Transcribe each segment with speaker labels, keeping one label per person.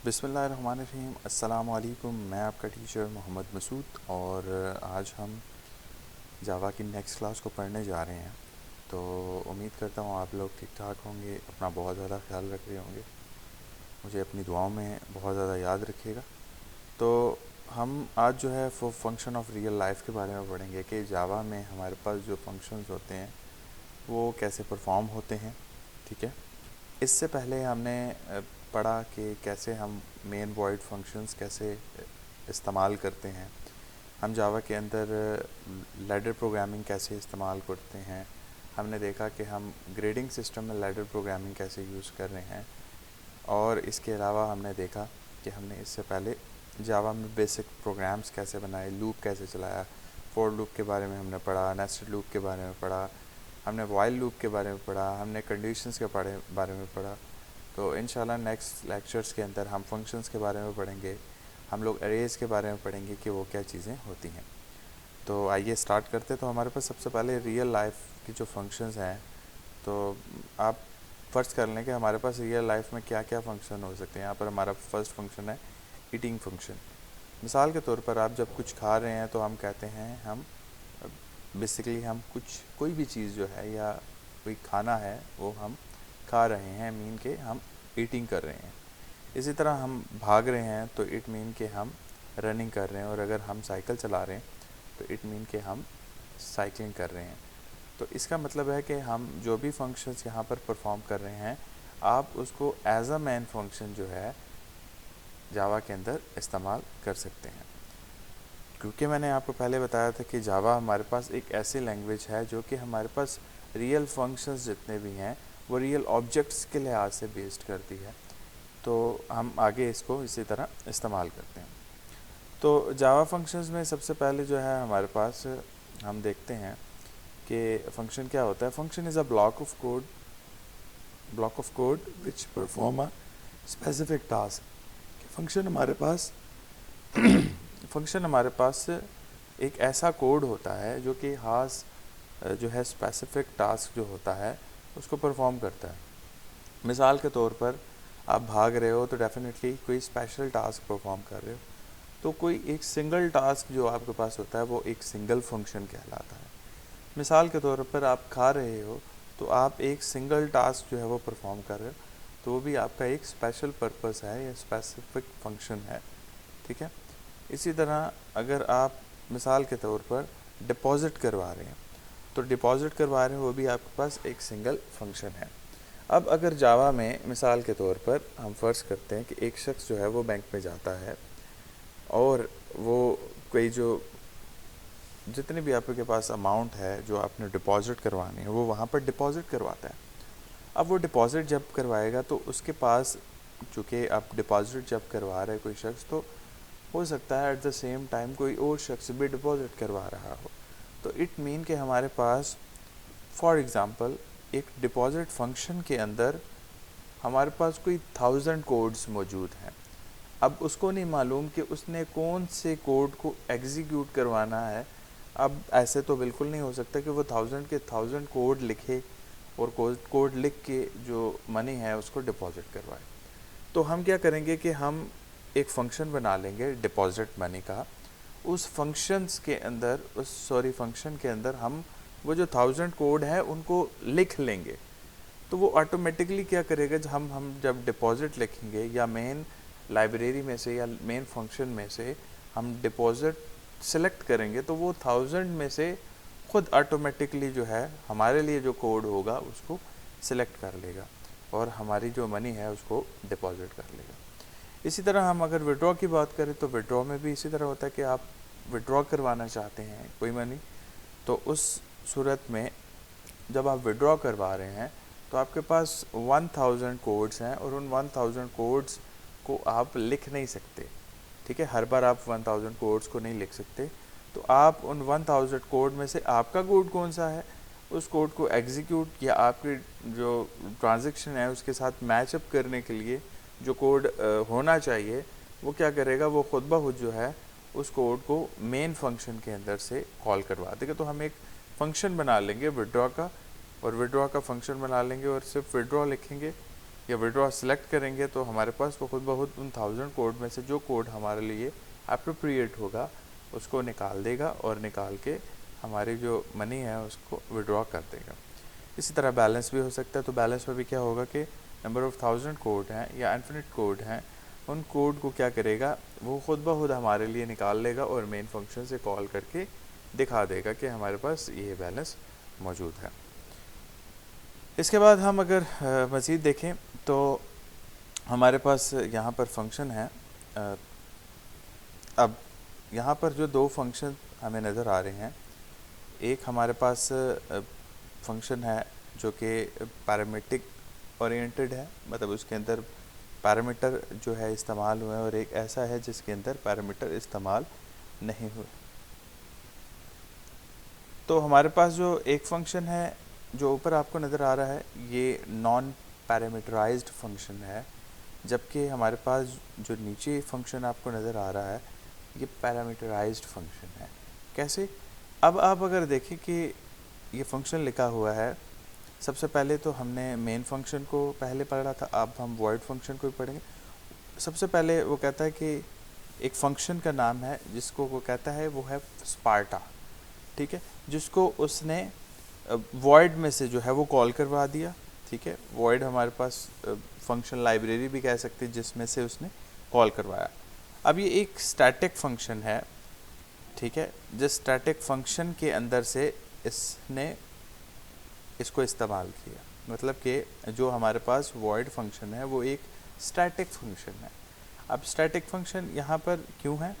Speaker 1: बिस्मिल्लाहिर्रहमानिर्रहीम। अस्सलाम वालेकुम। मैं आपका टीचर मोहम्मद मसूद और आज हम जावा की नेक्स्ट क्लास को पढ़ने जा रहे हैं। तो उम्मीद करता हूँ आप लोग ठीक ठाक होंगे, अपना बहुत ज़्यादा ख्याल रख रहे होंगे, मुझे अपनी दुआओं में बहुत ज़्यादा याद रखिएगा। तो हम आज जो है वो फंक्शन ऑफ रियल लाइफ के बारे में पढ़ेंगे कि जावा में हमारे पास जो फंक्शंस होते हैं वो कैसे परफॉर्म होते हैं। ठीक है, इससे पहले हमने पढ़ा कि कैसे हम मेन वॉइड फंक्शंस कैसे इस्तेमाल करते हैं, हम जावा के अंदर लैडर प्रोग्रामिंग कैसे इस्तेमाल करते हैं। हमने देखा कि हम ग्रेडिंग सिस्टम में लैडर प्रोग्रामिंग कैसे यूज़ कर रहे हैं। और इसके अलावा हमने देखा कि हमने इससे पहले जावा में बेसिक प्रोग्राम्स कैसे बनाए, लूप कैसे चलाया, फॉर लूप के बारे में हमने पढ़ा, नेस्टेड लूप के बारे में पढ़ा, हमने वाइल लूप के बारे में पढ़ा, हमने कंडीशंस के बारे में पढ़ा। तो इंशाल्लाह नेक्स्ट लेक्चर्स के अंदर हम फंक्शंस के बारे में पढ़ेंगे, हम लोग अरेज के बारे में पढ़ेंगे कि वो क्या चीज़ें होती हैं। तो आइए स्टार्ट करते। तो हमारे पास सबसे पहले रियल लाइफ की जो फंक्शंस हैं, तो आप फ़र्ज़ कर लें कि हमारे पास रियल लाइफ में क्या क्या फ़ंक्शन हो सकते हैं। यहाँ पर हमारा फर्स्ट फंक्शन है ईटिंग फंक्शन। मिसाल के तौर पर आप जब कुछ खा रहे हैं तो हम कहते हैं हम बेसिकली हम कोई भी चीज़ जो है या कोई खाना है वो हम खा रहे हैं, मीन के हम ईटिंग कर रहे हैं। इसी तरह हम भाग रहे हैं तो इट मीन के हम रनिंग कर रहे हैं, और अगर हम साइकिल चला रहे हैं तो इट मीन के हम साइकिलिंग कर रहे हैं। तो इसका मतलब है कि हम जो भी फंक्शंस यहाँ पर परफॉर्म कर रहे हैं, आप उसको एज अ मेन फंक्शन जो है जावा के अंदर इस्तेमाल कर सकते हैं। क्योंकि मैंने आपको पहले बताया था कि जावा हमारे पास एक ऐसी लैंग्वेज है जो कि हमारे पास रियल फंक्शंस जितने भी हैं वो रियल ऑब्जेक्ट्स के लिहाज से बेस्ड करती है। तो हम आगे इसको इसी तरह इस्तेमाल करते हैं। तो जावा फंक्शंस में सबसे पहले जो है हमारे पास हम देखते हैं कि फंक्शन क्या होता है। Function is a block of code which perform a specific task. Function हमारे पास एक ऐसा कोड होता है जो कि खास जो है स्पेसिफिक टास्क जो होता है उसको परफॉर्म करता है। मिसाल के तौर पर आप भाग रहे हो तो डेफिनेटली कोई स्पेशल टास्क परफॉर्म कर रहे हो, तो कोई एक सिंगल टास्क जो आपके पास होता है वो एक सिंगल फंक्शन कहलाता है। मिसाल के तौर पर आप खा रहे हो तो आप एक सिंगल टास्क जो है वो परफॉर्म कर रहे हो, तो वो भी आपका एक स्पेशल पर्पस है या स्पेसिफिक फंक्शन है। ठीक है, इसी तरह अगर आप मिसाल के तौर पर डिपॉज़िट करवा रहे हैं तो डिपॉज़िट करवा रहे हैं वो भी आपके पास एक सिंगल फंक्शन है। अब अगर जावा में मिसाल के तौर पर हम फ़र्ज़ करते हैं कि एक शख्स जो है वो बैंक में जाता है और वो कोई जो जितने भी आपके पास अमाउंट है जो आपने डिपॉज़िट करवानी है वो वहाँ पर डिपॉज़िट करवाता है। अब वो डिपॉज़िट जब करवाएगा तो उसके पास, चूँकि आप डिपॉज़िट जब करवा रहे कोई शख्स, तो हो सकता है एट द सेम टाइम कोई और शख्स भी डिपॉज़िट करवा रहा हो। तो इट मीन कि हमारे पास फॉर एग्ज़ाम्पल एक डिपॉज़िट फंक्शन के अंदर हमारे पास कोई 1000 कोड्स मौजूद हैं। अब उसको नहीं मालूम कि उसने कौन से कोड को एग्जीक्यूट करवाना है। अब ऐसे तो बिल्कुल नहीं हो सकता कि वो 1000 के 1000 कोड लिखे और कोड लिख के जो मनी है उसको डिपॉज़िट करवाए। तो हम क्या करेंगे कि हम एक फ़ंक्शन बना लेंगे डिपॉज़िट मनी का। उस फंक्शन के अंदर हम वो जो 1000 कोड है उनको लिख लेंगे। तो वो ऑटोमेटिकली क्या करेगा, जब डिपॉज़िट लिखेंगे या मेन लाइब्रेरी में से या मेन फंक्शन में से हम डिपॉज़िट सेलेक्ट करेंगे तो वो 1000 में से खुद ऑटोमेटिकली जो है हमारे लिए जो कोड होगा उसको सिलेक्ट कर लेगा और हमारी जो मनी है उसको डिपॉज़िट कर लेगा। इसी तरह हम अगर विड्रॉ की बात करें तो विड्रॉ में भी इसी तरह होता है कि आप विड्रॉ करवाना चाहते हैं कोई मनी, तो उस सूरत में जब आप विड्रॉ करवा रहे हैं तो आपके पास 1000 कोड्स हैं और उन 1000 कोड्स को आप लिख नहीं सकते। ठीक है, हर बार आप 1000 कोड्स को नहीं लिख सकते। तो आप उन 1000 कोड में से आपका कोड कौन सा है, उस कोड को एग्जीक्यूट या आपकी जो ट्रांजैक्शन है उसके साथ मैचअप करने के लिए जो कोड होना चाहिए वो क्या करेगा, वो खुद ब खुद जो है उस कोड को मेन फंक्शन के अंदर से कॉल करवा देगा। तो हम एक फंक्शन बना लेंगे विड्रॉ का, और विड्रॉ का फंक्शन बना लेंगे और सिर्फ विड्रॉ लिखेंगे या विड्रॉ सेलेक्ट करेंगे तो हमारे पास वो खुद ब खुद उन 1000 कोड में से जो कोड हमारे लिए अप्रोप्रिएट होगा उसको निकाल देगा और निकाल के हमारी जो मनी है उसको विड्रॉ कर देगा। इसी तरह बैलेंस भी हो सकता है। तो बैलेंस में भी क्या होगा कि नंबर ऑफ़ 1000 कोड हैं या इन्फिनिट कोड हैं, उन कोड को क्या करेगा वो खुद ब खुद हमारे लिए निकाल लेगा और मेन फंक्शन से कॉल करके दिखा देगा कि हमारे पास ये बैलेंस मौजूद है। इसके बाद हम अगर मज़ीद देखें तो हमारे पास यहाँ पर फंक्शन है। अब यहाँ पर जो दो फंक्शन हमें नज़र आ रहे हैं, एक हमारे पास फंक्शन है जो कि पैरामीट्रिक ओरिएंटेड है, मतलब उसके अंदर पैरामीटर जो है इस्तेमाल हुए, और एक ऐसा है जिसके अंदर पैरामीटर इस्तेमाल नहीं हुए। तो हमारे पास जो एक फंक्शन है जो ऊपर आपको नज़र आ रहा है ये नॉन पैरामीटराइज्ड फंक्शन है, जबकि हमारे पास जो नीचे फंक्शन आपको नज़र आ रहा है ये पैरामीटराइज्ड फंक्शन है। कैसे? अब आप अगर देखें कि ये फंक्शन लिखा हुआ है, सबसे पहले तो हमने मेन फंक्शन को पहले पढ़ा था, अब हम वॉइड फंक्शन को भी पढ़ेंगे। सबसे पहले वो कहता है कि एक फंक्शन का नाम है जिसको वो कहता है वो है स्पार्टा, ठीक है, जिसको उसने वॉइड में से जो है वो कॉल करवा दिया, ठीक है। वॉइड हमारे पास फंक्शन लाइब्रेरी भी कह सकते हैं जिसमें से उसने कॉल करवाया। अब ये एक स्टैटिक फंक्शन है, ठीक है, जिस स्टैटिक फंक्शन के अंदर से इसने इसको इस्तेमाल किया, मतलब कि जो हमारे पास वॉइड फंक्शन है वो एक स्टैटिक फंक्शन है। अब स्टैटिक फंक्शन यहाँ पर क्यों है?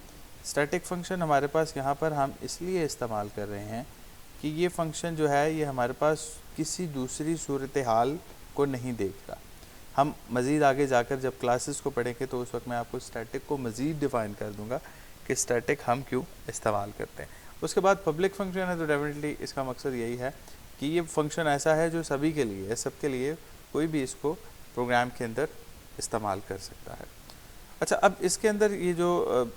Speaker 1: स्टैटिक फंक्शन हमारे पास यहाँ पर हम इसलिए इस्तेमाल कर रहे हैं कि ये फंक्शन जो है ये हमारे पास किसी दूसरी सूरत हाल को नहीं देख रहा। हम मज़ीद आगे जाकर जब क्लासेस को पढ़ेंगे तो उस वक्त मैं आपको स्टैटिक को मज़ीद डिफ़ाइन कर दूंगा कि स्टैटिक हम क्यों इस्तेमाल करते हैं। उसके बाद पब्लिक फंक्शन है, तो डेफिनेटली इसका मकसद यही है कि ये फंक्शन ऐसा है जो सभी के लिए है, सबके लिए, कोई भी इसको प्रोग्राम के अंदर इस्तेमाल कर सकता है। अच्छा, अब इसके अंदर ये जो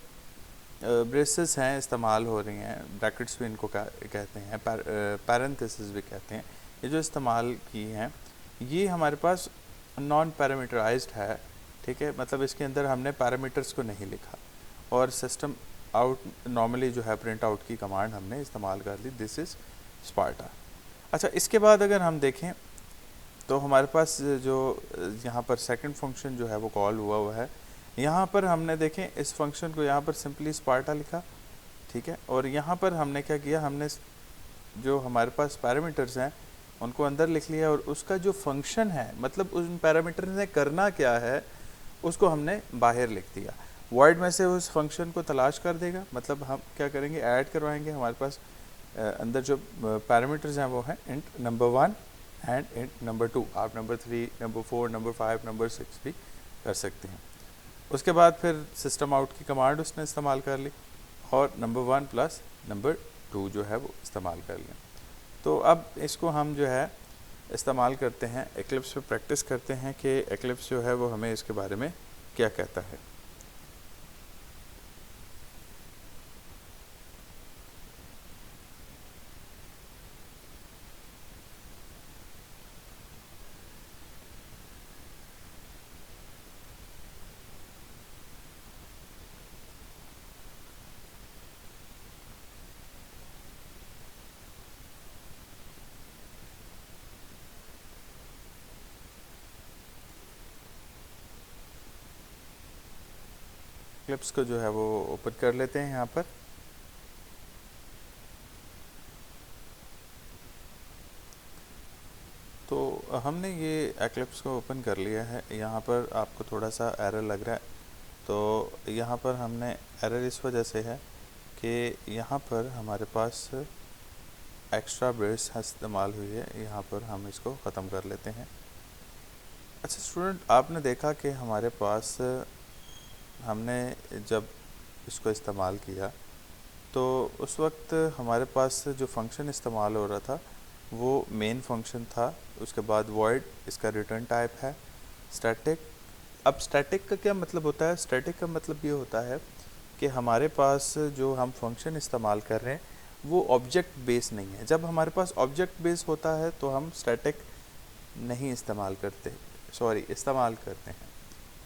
Speaker 1: ब्रेसेस हैं इस्तेमाल हो रही हैं, ब्रैकेट्स भी इनको कहते हैं, पैरेंथेसिस भी कहते हैं, ये जो इस्तेमाल की हैं ये हमारे पास नॉन पैरामीटराइज्ड है, ठीक है, मतलब इसके अंदर हमने पैरामीटर्स को नहीं लिखा और सिस्टम आउट नॉर्मली जो है प्रिंट आउट की कमांड हमने इस्तेमाल कर ली, दिस इज़ स्पार्टा। अच्छा, इसके बाद अगर हम देखें तो हमारे पास जो यहाँ पर सेकंड फंक्शन जो है वो कॉल हुआ है, यहाँ पर हमने देखें इस फंक्शन को यहाँ पर सिंपली स्पार्टा लिखा, ठीक है, और यहाँ पर हमने क्या किया, हमने जो हमारे पास पैरामीटर्स हैं उनको अंदर लिख लिया और उसका जो फंक्शन है, मतलब उन पैरामीटर ने करना क्या है उसको हमने बाहर लिख दिया। वॉइड में से उस फंक्शन को तलाश कर देगा, मतलब हम क्या करेंगे, ऐड करवाएंगे। हमारे पास अंदर जो पैरामीटर्स हैं वो हैं int number 1 and int number 2। आप नंबर 3, नंबर 4, नंबर 5, नंबर 6 भी कर सकते हैं। उसके बाद फिर सिस्टम आउट की कमांड उसने इस्तेमाल कर ली और नंबर 1 प्लस नंबर 2 जो है वो इस्तेमाल कर लिया। तो अब इसको हम जो है इस्तेमाल करते हैं, एक्लिप्स पे प्रैक्टिस करते हैं कि एक्लिप्स जो है वो हमें इसके बारे में क्या कहता है। एक्लिप्स को जो है वो ओपन कर लेते हैं यहाँ पर। तो हमने ये एक्लिप्स को ओपन कर लिया है। यहाँ पर आपको थोड़ा सा एरर लग रहा है, तो यहाँ पर हमने एरर इस वजह से है कि यहाँ पर हमारे पास एक्स्ट्रा ब्रेस इस्तेमाल हुई है, यहाँ पर हम इसको ख़त्म कर लेते हैं। अच्छा स्टूडेंट, आपने देखा कि हमारे पास हमने जब इसको इस्तेमाल किया तो उस वक्त हमारे पास जो फंक्शन इस्तेमाल हो रहा था वो मेन फंक्शन था। उसके बाद वॉइड इसका रिटर्न टाइप है, स्टैटिक। अब स्टैटिक का क्या मतलब होता है? स्टैटिक का मतलब ये होता है कि हमारे पास जो हम फंक्शन इस्तेमाल कर रहे हैं वो ऑब्जेक्ट बेस नहीं है। जब हमारे पास ऑब्जेक्ट बेस होता है तो हम स्टैटिक नहीं इस्तेमाल करते। इस्तेमाल करते हैं।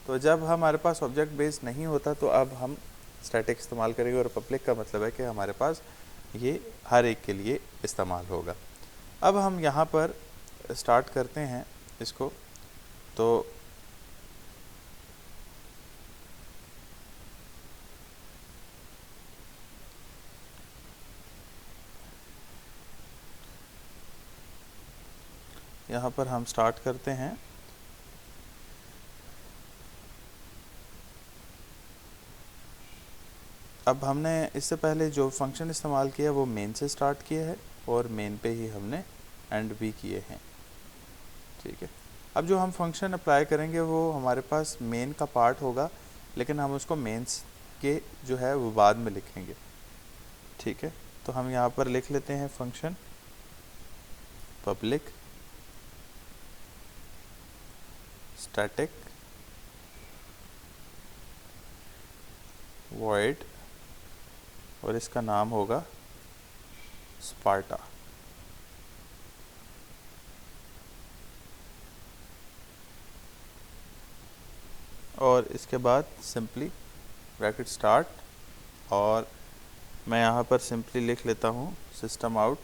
Speaker 1: तो जब हमारे पास ऑब्जेक्ट बेस्ड नहीं होता तो अब हम स्टैटिक इस्तेमाल करेंगे, और पब्लिक का मतलब है कि हमारे पास ये हर एक के लिए इस्तेमाल होगा। अब हम यहाँ पर स्टार्ट करते हैं इसको। तो यहाँ पर हम स्टार्ट करते हैं। अब हमने इससे पहले जो फंक्शन इस्तेमाल किया वो मेन से स्टार्ट किया है, और मेन पे ही हमने एंड भी किए हैं। ठीक है, अब जो हम फंक्शन अप्लाई करेंगे वो हमारे पास मेन का पार्ट होगा, लेकिन हम उसको मेंस के जो है वो बाद में लिखेंगे। ठीक है, तो हम यहाँ पर लिख लेते हैं फंक्शन पब्लिक स्टैटिक वॉइड, और इसका नाम होगा स्पार्टा। और इसके बाद सिंपली ब्रैकेट स्टार्ट, और मैं यहाँ पर सिंपली लिख लेता हूँ system out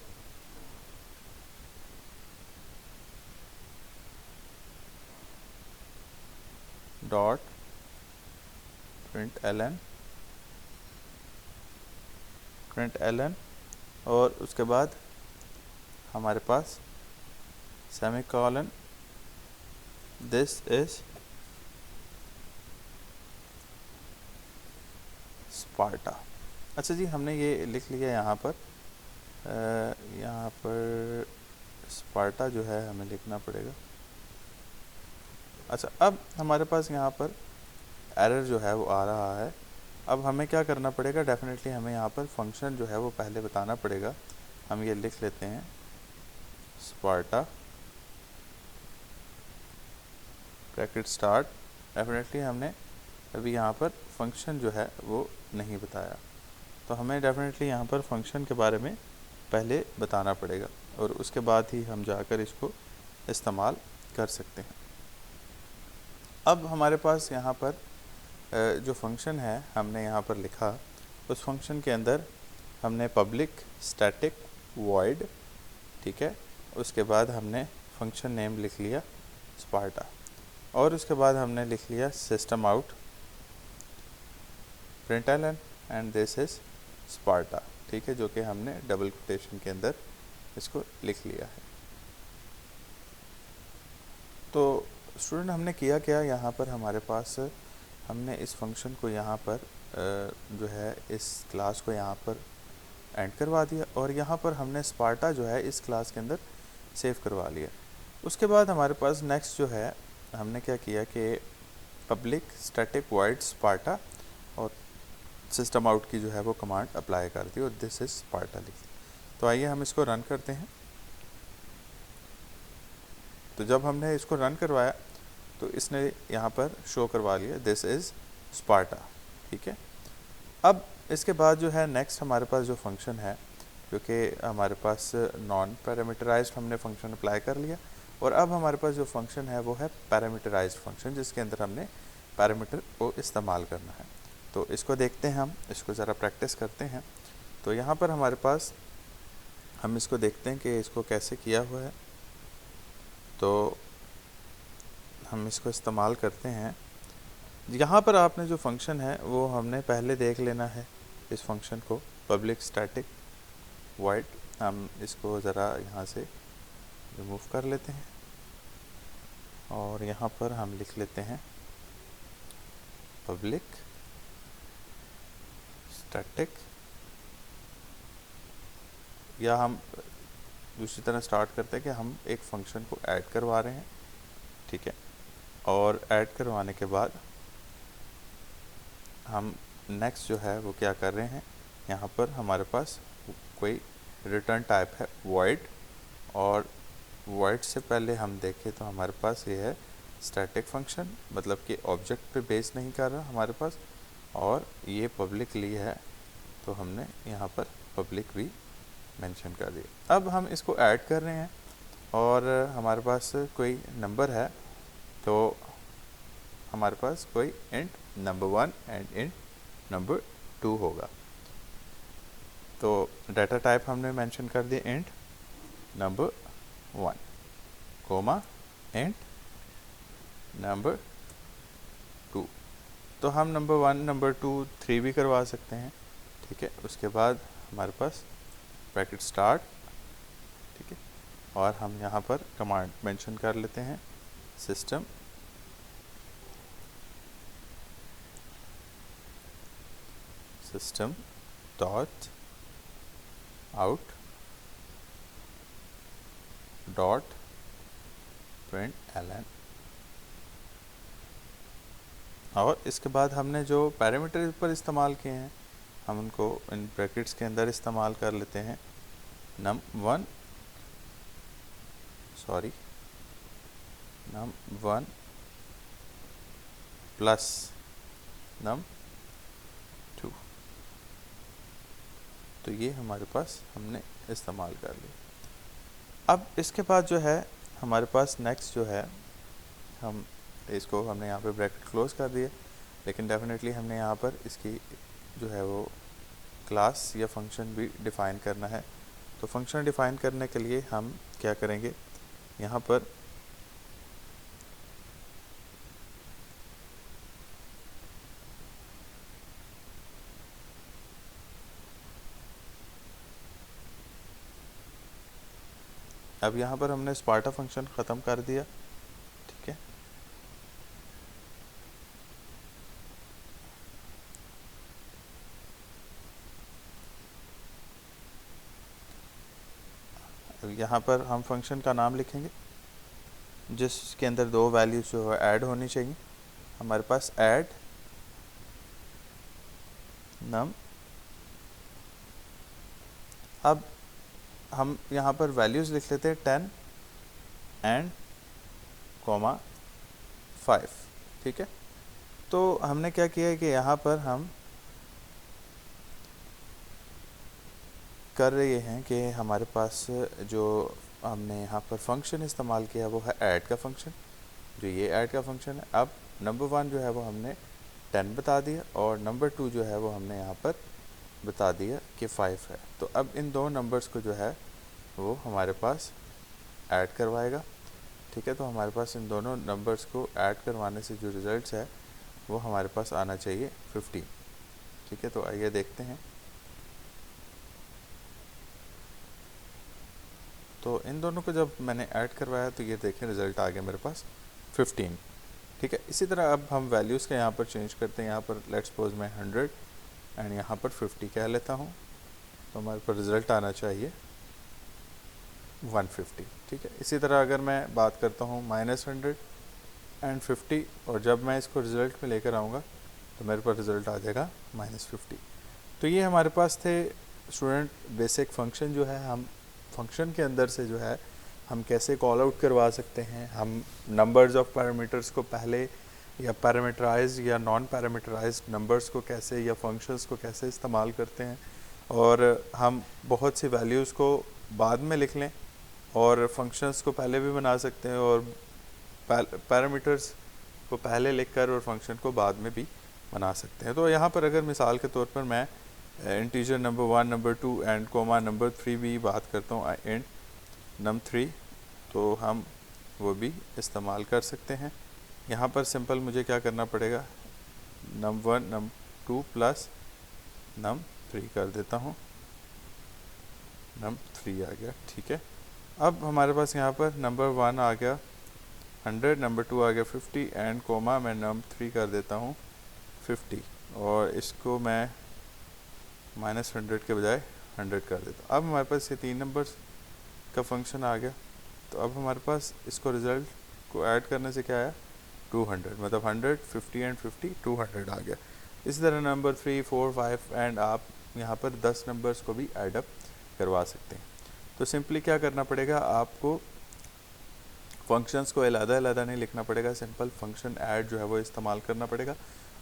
Speaker 1: dot println, और उसके बाद हमारे पास सेमीकोलन, दिस इज स्पार्टा। अच्छा जी, हमने ये लिख लिया यहाँ पर। यहाँ पर स्पार्टा जो है हमें लिखना पड़ेगा। अच्छा, अब हमारे पास यहाँ पर एरर जो है वो आ रहा है। अब हमें क्या करना पड़ेगा, डेफिनेटली हमें यहाँ पर फंक्शन जो है वो पहले बताना पड़ेगा। हम ये लिख लेते हैं स्पार्टा ब्रैकेट स्टार्ट। डेफिनेटली हमने अभी यहाँ पर फंक्शन जो है वो नहीं बताया, तो हमें डेफिनेटली यहाँ पर फंक्शन के बारे में पहले बताना पड़ेगा, और उसके बाद ही हम जाकर इसको इस्तेमाल कर सकते हैं। अब हमारे पास यहाँ पर जो फंक्शन है हमने यहाँ पर लिखा, उस फंक्शन के अंदर हमने पब्लिक स्टैटिक वॉइड, ठीक है, उसके बाद हमने फंक्शन नेम लिख लिया स्पार्टा, और उसके बाद हमने लिख लिया system out println and this is Sparta. ठीक है, जो कि हमने डबल कोटेशन के अंदर इसको लिख लिया है। तो स्टूडेंट, हमने किया क्या, यहाँ पर हमारे पास हमने इस फंक्शन को यहाँ पर जो है इस क्लास को यहाँ पर एंड करवा दिया, और यहाँ पर हमने स्पार्टा जो है इस क्लास के अंदर सेव करवा लिया। उसके बाद हमारे पास नेक्स्ट जो है हमने क्या किया कि पब्लिक स्टैटिक वॉइड स्पार्टा और सिस्टम आउट की जो है वो कमांड अप्लाई कर दी, और दिस इज स्पार्टा लिख दी। तो आइए हम इसको रन करते हैं। तो जब हमने इसको रन करवाया तो इसने यहाँ पर शो करवा लिया दिस इज़ स्पार्टा। ठीक है, अब इसके बाद जो है नेक्स्ट हमारे पास जो फंक्शन है, क्योंकि हमारे पास नॉन पैरामीटराइज्ड हमने फंक्शन अप्लाई कर लिया, और अब हमारे पास जो फंक्शन है वो है पैरामीटराइज्ड फंक्शन, जिसके अंदर हमने पैरामीटर को इस्तेमाल करना है। तो इसको देखते हैं, हम इसको ज़रा प्रैक्टिस करते हैं। तो यहाँ पर हमारे पास हम इसको देखते हैं कि इसको कैसे किया हुआ है। तो हम इसको इस्तेमाल करते हैं। यहाँ पर आपने जो फंक्शन है वो हमने पहले देख लेना है, इस फंक्शन को पब्लिक स्टैटिक वॉइड। हम इसको ज़रा यहाँ से रिमूव कर लेते हैं, और यहाँ पर हम लिख लेते हैं पब्लिक स्टैटिक, या हम दूसरी तरह स्टार्ट करते हैं कि हम एक फंक्शन को ऐड करवा रहे हैं। ठीक है, और ऐड करवाने के बाद हम नेक्स्ट जो है वो क्या कर रहे हैं, यहाँ पर हमारे पास कोई रिटर्न टाइप है वॉइड, और वॉइड से पहले हम देखें तो हमारे पास ये है स्टैटिक फंक्शन, मतलब कि ऑब्जेक्ट पे बेस नहीं कर रहा हमारे पास, और ये पब्लिक ली है तो हमने यहाँ पर पब्लिक भी मेंशन कर दिया। अब हम इसको ऐड कर रहे हैं, और हमारे पास कोई नंबर है तो हमारे पास कोई int number 1 and int number 2 होगा। तो डाटा टाइप हमने मेंशन कर दिया int number 1 comma int number 2। तो हम नंबर 1 नंबर 2 3 भी करवा सकते हैं, ठीक है। उसके बाद हमारे पास ब्रैकेट स्टार्ट, ठीक है, और हम यहाँ पर कमांड मेंशन कर लेते हैं system dot out dot println। और इसके बाद हमने जो पैरामीटर पर इस्तेमाल किए हैं हम उनको इन ब्रैकेट्स के अंदर इस्तेमाल कर लेते हैं। num1 plus num2। तो ये हमारे पास हमने इस्तेमाल कर लिया। अब इसके बाद जो है हमारे पास नेक्स्ट जो है हम इसको हमने यहाँ पे ब्रैकेट क्लोज कर दिया, लेकिन डेफिनेटली हमने यहाँ पर इसकी जो है वो क्लास या फंक्शन भी डिफ़ाइन करना है। तो फंक्शन डिफ़ाइन करने के लिए हम क्या करेंगे, यहाँ पर अब यहाँ पर हमने स्पार्टा फंक्शन ख़त्म कर दिया, ठीक है। अब यहाँ पर हम फंक्शन का नाम लिखेंगे जिसके अंदर दो वैल्यूज जो है ऐड होनी चाहिए। हमारे पास ऐड नम। अब हम यहाँ पर वैल्यूज़ लिख लेते हैं 10 एंड कोमा 5, ठीक है। तो हमने क्या किया है कि यहाँ पर हम कर रहे हैं कि हमारे पास जो हमने यहाँ पर फंक्शन इस्तेमाल किया वो है ऐड का फंक्शन, जो ये ऐड का फंक्शन है। अब नंबर 1 जो है वो हमने 10 बता दिया और नंबर 2 जो है वो हमने यहाँ पर बता दिया कि 5 है। तो अब इन दो नंबर्स को जो है वो हमारे पास ऐड करवाएगा, ठीक है। तो हमारे पास इन दोनों नंबर्स को ऐड करवाने से जो रिज़ल्ट्स है वो हमारे पास आना चाहिए 15, ठीक है। तो आइए देखते हैं। तो इन दोनों को जब मैंने ऐड करवाया तो ये देखें रिज़ल्ट आ गया मेरे पास 15, ठीक है। इसी तरह अब हम वैल्यूज़ का यहाँ पर चेंज करते हैं। यहाँ पर लेट्स सपोज मैं 100 एंड यहाँ पर 50 कह लेता हूँ, तो हमारे पर रिज़ल्ट आना चाहिए 150, ठीक है। इसी तरह अगर मैं बात करता हूँ -100 एंड 50 और जब मैं इसको रिज़ल्ट में लेकर आऊँगा तो मेरे पर रिज़ल्ट आ जाएगा -50। तो ये हमारे पास थे स्टूडेंट बेसिक फंक्शन जो है हम फंक्शन के अंदर से जो है हम कैसे कॉल आउट करवा सकते हैं। हम नंबर्स ऑफ पैरामीटर्स को पहले या पैरामीटराइज्ड या नॉन पैरामीटराइज्ड नंबर्स को कैसे या फंक्शंस को कैसे इस्तेमाल करते हैं, और हम बहुत सी वैल्यूज़ को बाद में लिख लें और फंक्शंस को पहले भी बना सकते हैं, और पैरामीटर्स को पहले लिखकर और फंक्शन को बाद में भी बना सकते हैं। तो यहाँ पर अगर मिसाल के तौर पर मैं integer number 1 number 2 and comma number 3 भी बात करता हूँ एंड num3, तो हम वो भी इस्तेमाल कर सकते हैं। यहाँ पर सिंपल मुझे क्या करना पड़ेगा, num1 num2 प्लस num3 कर देता हूँ, num3 आ गया, ठीक है। अब हमारे पास यहाँ पर नंबर 1 आ गया 100, नंबर 2 आ गया 50 एंड कोमा मैं num3 कर देता हूँ 50, और इसको मैं -100 के बजाय 100 कर देता हूँ। अब हमारे पास ये 3 नंबर्स का फंक्शन आ गया। तो अब हमारे पास इसको रिज़ल्ट को ऐड करने से क्या आया 200, मतलब 100 50 एंड 50 200 आ गया। इसी तरह नंबर 3 4 5 एंड आप यहाँ पर 10 नंबर्स को भी ऐड अप करवा सकते हैं। तो सिंपली क्या करना पड़ेगा, आपको फंक्शंस को अलग-अलग नहीं लिखना पड़ेगा, सिंपल फंक्शन ऐड जो है वो इस्तेमाल करना पड़ेगा।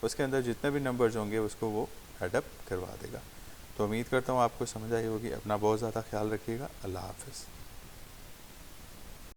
Speaker 1: उसके अंदर जितने भी नंबर्स होंगे उसको वो ऐड अप करवा देगा। तो उम्मीद करता हूँ आपको समझ आई होगी। अपना बहुत ज़्यादा ख्याल रखिएगा। अल्लाह हाफ़िज़।